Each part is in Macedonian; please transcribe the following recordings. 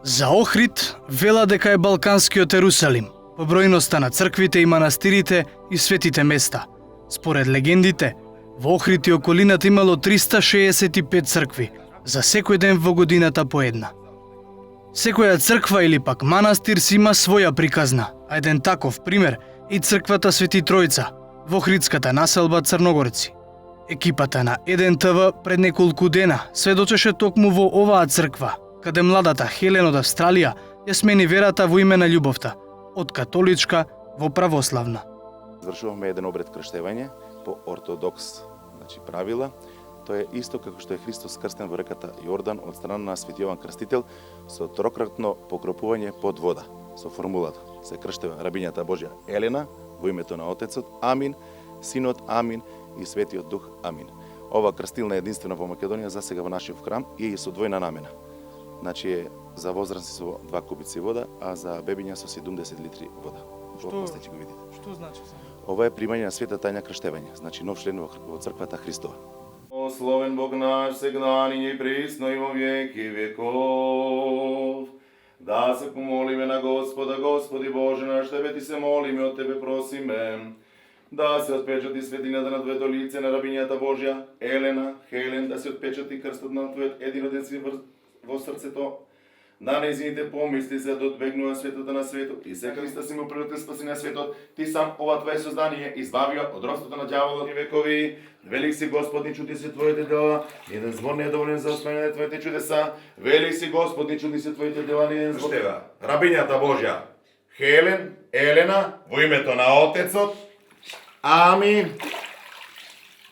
За Охрид вела дека е балканскиот Ерусалим, по бројноста на црквите и манастирите и светите места. Според легендите, во Охрид и околината имало 365 цркви, за секој ден во годината по една. Секоја црква или пак манастир си има своја приказна, а еден таков пример и црквата Свети Тројца во охридската населба Црногорци. Екипата на 1 ТВ пред неколку дена сведочеше токму во оваа црква, каде младата Хелен од Австралија ја смени верата во име на љубовта, од католичка во православна. Извршуваме еден обред крштевање по ортодокс, правила. Тоа е исто како што е Христос крстен во реката Јордан од страна на Свети Јован Крстител со трократно покропување под вода. Со формулата се крштева рабињата Божја Елена во името на Отецот, амин, Синот, амин и Светиот Дух, амин. Ова крстилна е единствена во Македонија засега во нашиот храм и е со двојна намена. Е за возрасни со 2 кубици вода, а за бебиња со 70 литри вода. Што ќе го видите? Што значи? Ова е примање на света тајна крштевање, нов член во црквата Христова. Славен Бог наш, сегда ниње и присно и во веки веков. Да се помолиме на Господа, Господи Боже наш, Тебе ти се молиме, од Тебе просиме. Да се отпечати светината на Твоето лице на рабињата Божја Елена, Хелен, да се отпечати крстот на Твојот единоден син во срцето, на нејзините помисли се да одбегнува светото на светот и се Христа си му природен спаси на светот, ти сам ова Твое создание избавија од робството на ѓаволот и векови. Велик си Господи, чуди се Твоите дела, еден збор не е доволен за оспајање на Твоите чудеса. Велик си Господи, чуди се Твоите дела, еден збор. Штева, рабињата Божја Хелен, Елена, во името на Отецот, амин,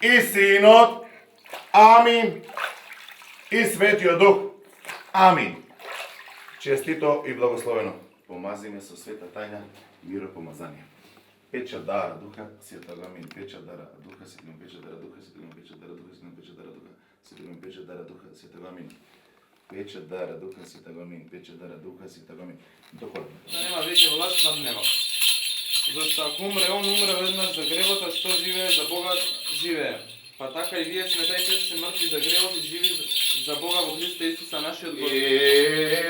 и Синот, амин, и Светиот Дух, амин. Честито и благословено. Помазиме со света тајна миропомазание. Печа дара духа, светога амин. Печа дара духа, светога печа дара духа, светога печа дара духа, светога печа дара духа, светога печа дара духа, светога амин. Печа дара духа, светога амин. Печа дара духа, светога амин. Доколку. Да нема веќе власт над него. Зашто ако умре, он умре веднаш за гревот, а што живее за Бога живее. Па така и вие сметајте се мртви за гревот и живи за Бога во Христа Исуса нашиот Господ.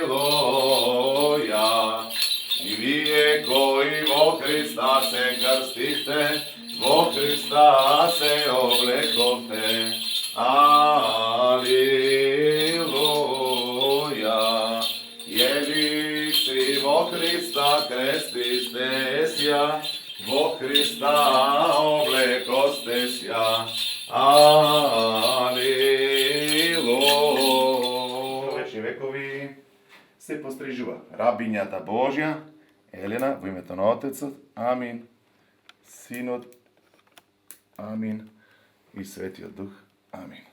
Елоја, и вие кои во Христа се крстихте, во Христа се облековте. Алилуја, јели си во Христа крстиште сја, во Христа облекосте сја. Алилуја. Вечни векови се пострижува рабињата Божја Елена во името на Отецот, амин, Синот, амин и Светиот Дух, амин.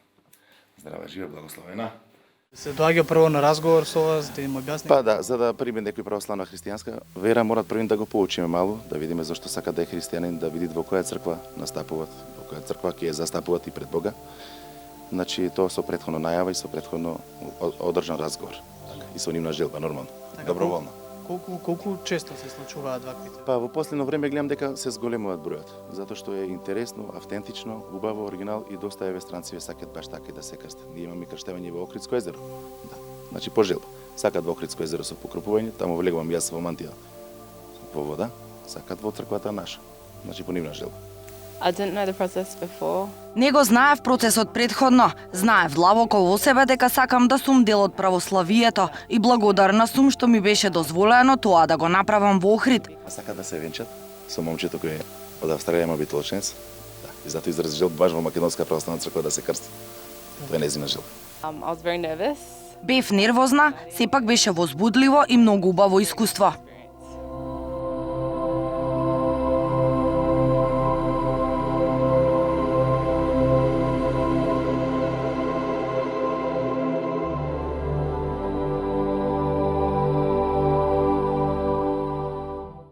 Здрава, жива, благословена. Се доаѓа прво на разговор со вас, да им објасни. Па да, за да приме некој православна христијанска вера, морат првин да го поучиме малку, да видиме зашто сака да е христијанин, да види во која црква настапуваат, во која црква ќе ја застапуваат и пред Бога. Тоа со претходно најава и со претходно одржан разговор. И со нивна желба, нормално, доброволно. Колку често се случуваат ваквите? Па во последно време гледам дека се зголемуваат бројот, затоа што е интересно, автентично, убаво, оригинал и доста странци сакаат баш така да се крстат. Ние имаме крштевање во Охридско езеро. Да. По желба. Сакаат во Охридско езеро со покропување, таму влегувам јас во мантија во вода, сакаат во црквата наша. По нивна желба. I didn't know the process before. Не го знаев процесот предходно. Знаев длабоко во себе дека сакам да сум дел од православието и благодарна сум што ми беше дозволено тоа да го направам во Охрид. Сака да се венчат со момчето кој од Австралија има битолченец. Да, и затоа изрази желба баш во Македонска православна црква да се крсти. Тоа е нејзина желба. I was very nervous. Бев нервозна, сепак беше возбудливо и многу убаво искуство.